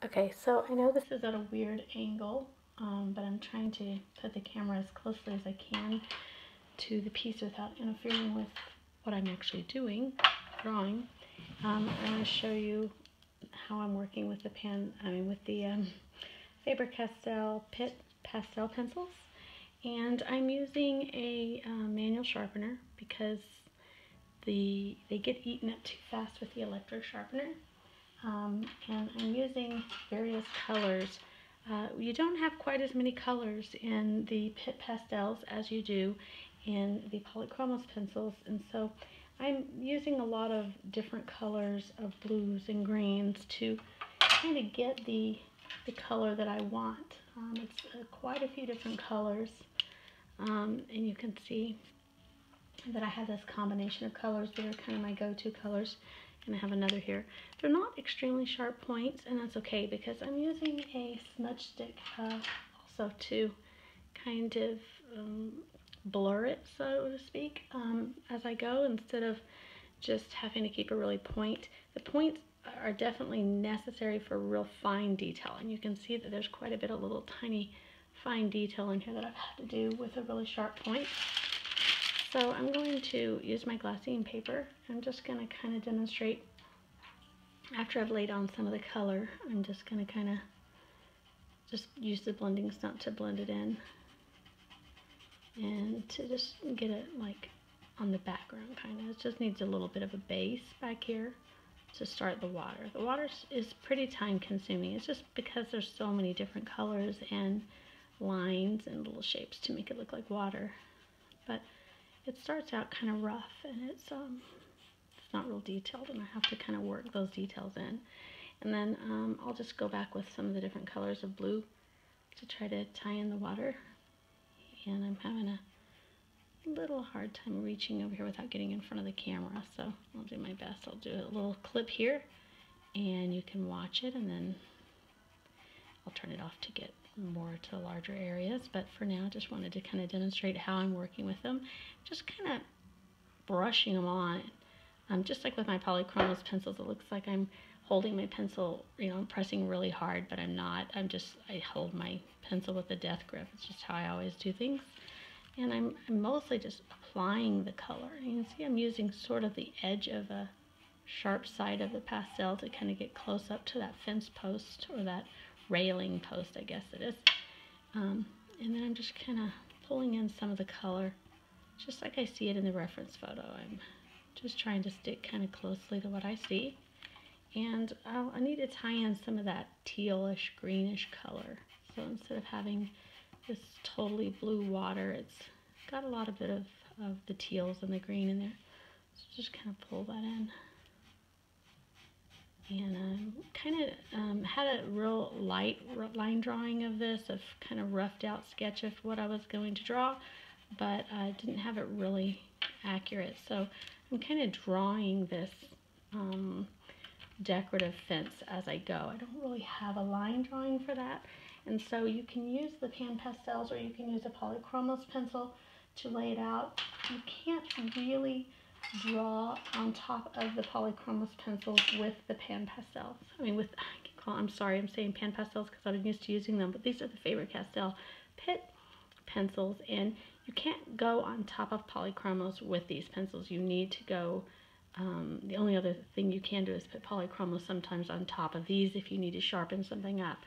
Okay, so I know this is at a weird angle, but I'm trying to put the camera as closely as I can to the piece without interfering with what I'm actually doing, drawing. I want to show you how I'm working with the Faber Castell PITT Pastel Pencils, and I'm using a manual sharpener because they get eaten up too fast with the electric sharpener. And I'm using various colors. You don't have quite as many colors in the PITT Pastels as you do in the polychromos pencils, and so I'm using a lot of different colors of blues and greens to kind of get the color that I want. It's quite a few different colors, and you can see that I have this combination of colors that are kind of my go-to colors. And I have another here. They're not extremely sharp points, and that's okay because I'm using a smudge stick also to kind of blur it, so to speak, as I go, instead of just having to keep a really point. The points are definitely necessary for real fine detail, and you can see that there's quite a bit of little tiny fine detail in here that I've had to do with a really sharp point. So I'm going to use my glassine paper. I'm just going to kind of demonstrate, after I've laid on some of the color, I'm just going to kind of just use the blending stump to blend it in and to just get it like on the background kind of. It just needs a little bit of a base back here to start the water. The water is pretty time consuming. It's just because there's so many different colors and lines and little shapes to make it look like water. But it starts out kind of rough, and it's not real detailed, and I have to kind of work those details in. And then I'll just go back with some of the different colors of blue to try to tie in the water. And I'm having a little hard time reaching over here without getting in front of the camera, so I'll do my best. I'll do a little clip here, and you can watch it, and then I'll turn it off to get more to larger areas. But for now, I just wanted to kind of demonstrate how I'm working with them, just kind of brushing them on. Just like with my polychromos pencils, it looks like I'm holding my pencil, I'm pressing really hard, but I'm not. I hold my pencil with a death grip. It's just how I always do things. And I'm mostly just applying the color. And you can see I'm using sort of the edge of a sharp side of the pastel to kind of get close up to that fence post, or that railing post, I guess it is. And then I'm just kind of pulling in some of the color, just like I see it in the reference photo. I'm just trying to stick kind of closely to what I see. And I need to tie in some of that tealish, greenish color. So instead of having this totally blue water, it's got a lot of bit of the teals and the green in there. So just kind of pull that in. And kind of had a real light line drawing of this, of kind of roughed out sketch of what I was going to draw, but I didn't have it really accurate. So I'm kind of drawing this decorative fence as I go. I don't really have a line drawing for that. And so you can use the PanPastels, or you can use a polychromos pencil to lay it out. You can't really draw on top of the polychromos pencils with the PanPastels. I'm sorry, I'm saying PanPastels because I've been used to using them, but these are the Faber Castell PITT pencils, and you can't go on top of polychromos with these pencils. You need to go, the only other thing you can do is put polychromos sometimes on top of these if you need to sharpen something up.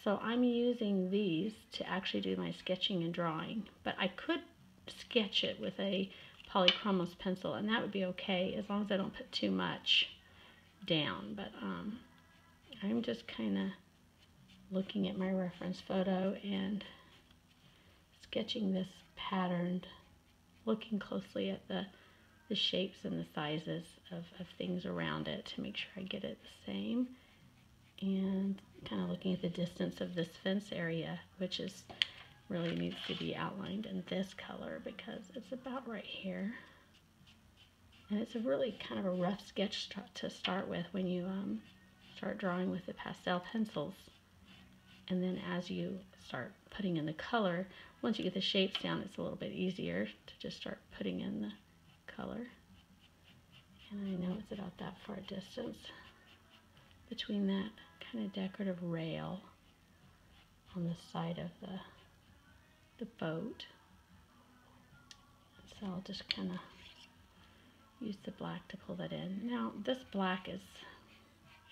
So I'm using these to actually do my sketching and drawing, but I could sketch it with a polychromos pencil, and that would be okay as long as I don't put too much down. But I'm just kind of looking at my reference photo and sketching this pattern, looking closely at the shapes and the sizes of things around it to make sure I get it the same, and kind of looking at the distance of this fence area, which is really needs to be outlined in this color because it's about right here. And it's a really kind of a rough sketch to start with when you start drawing with the pastel pencils. And then as you start putting in the color, once you get the shapes down, it's a little bit easier to just start putting in the color. And I know it's about that far distance between that kind of decorative rail on the side of the boat. So I'll just kind of use the black to pull that in. Now this black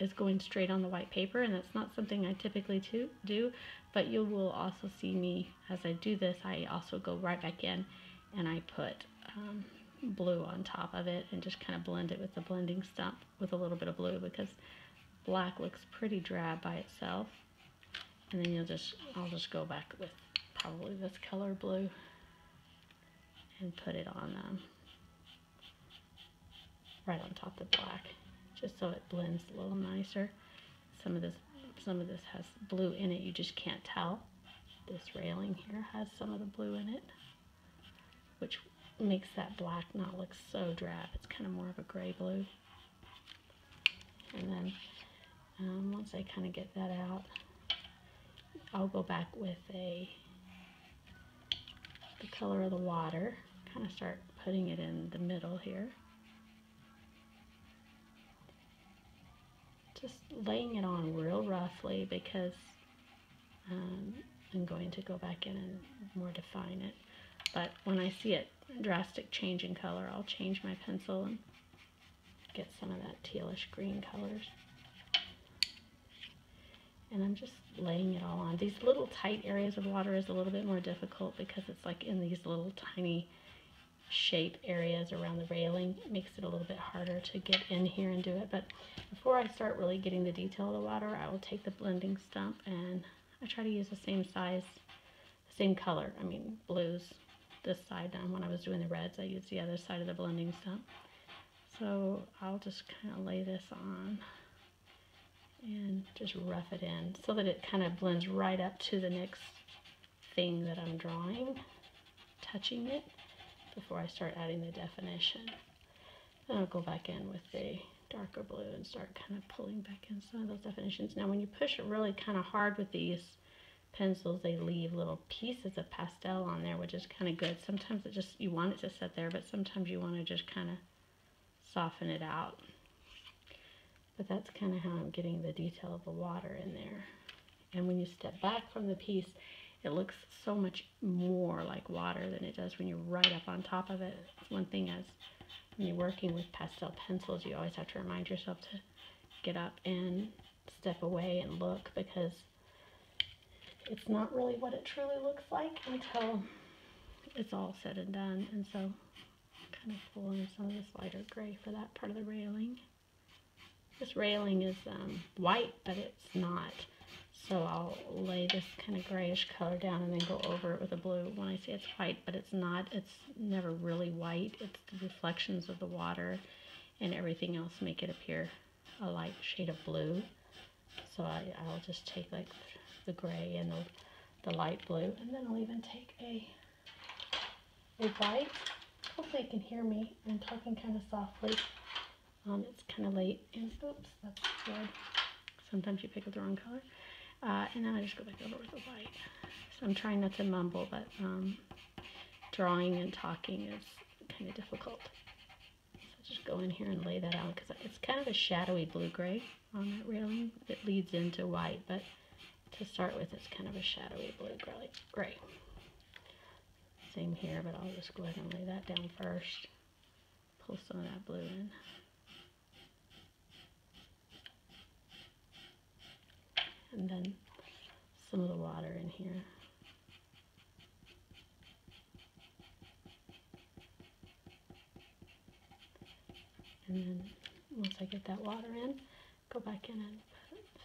is going straight on the white paper, and that's not something I typically do, but you will also see me, as I do this, I also go right back in and I put blue on top of it and just kind of blend it with the blending stump with a little bit of blue, because black looks pretty drab by itself. And then I'll just go back with probably this color blue and put it on right on top of the black, just so it blends a little nicer. Some of this has blue in it, you just can't tell. This railing here has some of the blue in it, which makes that black not look so drab. It's kind of more of a gray blue. And then once I kind of get that out, I'll go back with the color of the water, kind of start putting it in the middle here. Just laying it on real roughly, because I'm going to go back in and more define it. But when I see it drastic change in color, I'll change my pencil and get some of that tealish green colors. And I'm just laying it all on. These little tight areas of water is a little bit more difficult because it's like in these little tiny shape areas around the railing. It makes it a little bit harder to get in here and do it. But before I start really getting the detail of the water, I will take the blending stump, and I try to use the same size, same color. I mean, blues this side. Now when I was doing the reds, I used the other side of the blending stump. So I'll just kind of lay this on and just rough it in so that it kind of blends right up to the next thing that I'm drawing, touching it before I start adding the definition. Then I'll go back in with the darker blue and start kind of pulling back in some of those definitions. Now when you push it really kind of hard with these pencils, they leave little pieces of pastel on there, which is kind of good. Sometimes it just, you want it to sit there, but sometimes you want to just kind of soften it out. But that's kind of how I'm getting the detail of the water in there. And when you step back from the piece, it looks so much more like water than it does when you're right up on top of it. One thing is, when you're working with pastel pencils, you always have to remind yourself to get up and step away and look, because it's not really what it truly looks like until it's all said and done. And so kind of pull in some of this lighter gray for that part of the railing. This railing is white, but it's not. So I'll lay this kind of grayish color down and then go over it with a blue. When I say it's white, but it's not, it's never really white. It's the reflections of the water and everything else make it appear a light shade of blue. So I'll just take like the gray and the light blue, and then I'll even take a white. Hopefully you can hear me. I'm talking kind of softly. It's kind of late, and oops, that's good. Sometimes you pick up the wrong color. And then I just go back over with the white. So I'm trying not to mumble, but drawing and talking is kind of difficult. So just go in here and lay that out, because it's kind of a shadowy blue-gray on that railing. It leads into white, but to start with, it's kind of a shadowy blue-gray. Same here, but I'll just go ahead and lay that down first. Pull some of that blue in. And then some of the water in here. And then once I get that water in, go back in and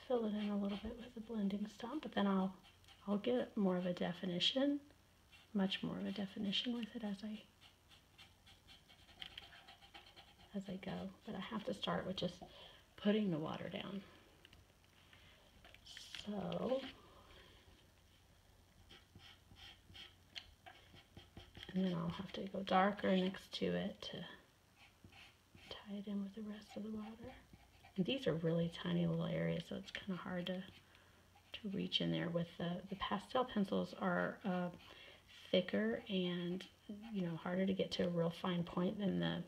fill it in a little bit with the blending stump. But then I'll get more of a definition, much more of a definition with it as I go. But I have to start with just putting the water down. So, and then I'll have to go darker next to it to tie it in with the rest of the water. And these are really tiny little areas, so it's kind of hard to reach in there. With the pastel pencils are thicker and, you know, harder to get to a real fine point than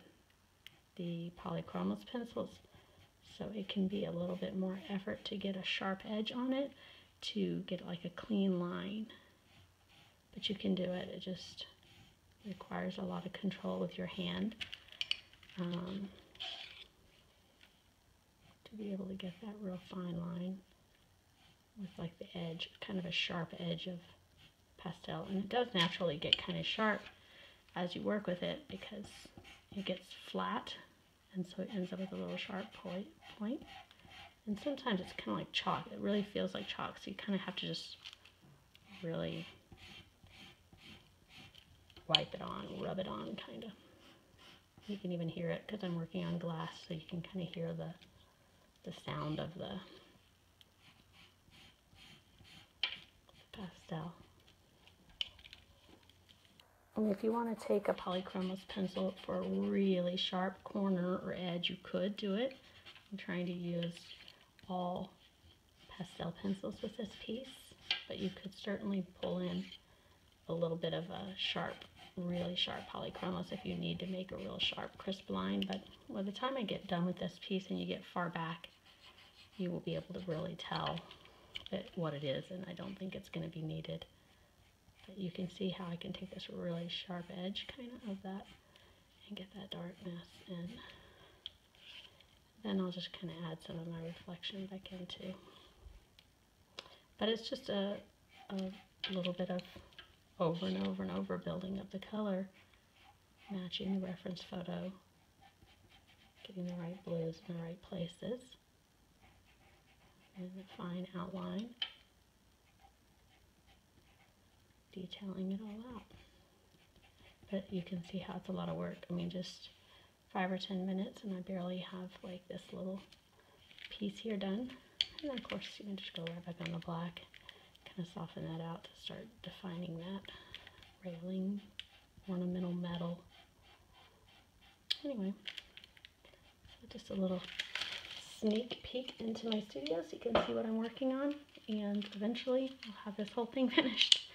the polychromos pencils. So it can be a little bit more effort to get a sharp edge on it, to get like a clean line. But you can do it. It just requires a lot of control with your hand to be able to get that real fine line with like the edge, kind of a sharp edge of pastel. And it does naturally get kind of sharp as you work with it because it gets flat, and so it ends up with a little sharp point. And sometimes it's kind of like chalk. It really feels like chalk, so you kind of have to just really wipe it on, rub it on, kind of. You can even hear it because I'm working on glass, so you can kind of hear the sound of the pastel. And if you want to take a polychromos pencil for a really sharp corner or edge, you could do it. I'm trying to use all pastel pencils with this piece, but you could certainly pull in a little bit of a sharp, really sharp polychromos if you need to make a real sharp, crisp line. But by the time I get done with this piece and you get far back, you will be able to really tell what it is, and I don't think it's going to be needed. But you can see how I can take this really sharp edge kind of that and get that darkness in. Then I'll just kind of add some of my reflection back in too. But it's just a little bit of over and over and over building of the color, matching the reference photo, getting the right blues in the right places, and a fine outline, detailing it all out. But you can see how it's a lot of work. I mean, just 5 or 10 minutes and I barely have like this little piece here done. And then of course you can just go right back on the black, kind of soften that out to start defining that railing, ornamental metal. Anyway, so just a little sneak peek into my studio so you can see what I'm working on, and eventually I'll have this whole thing finished.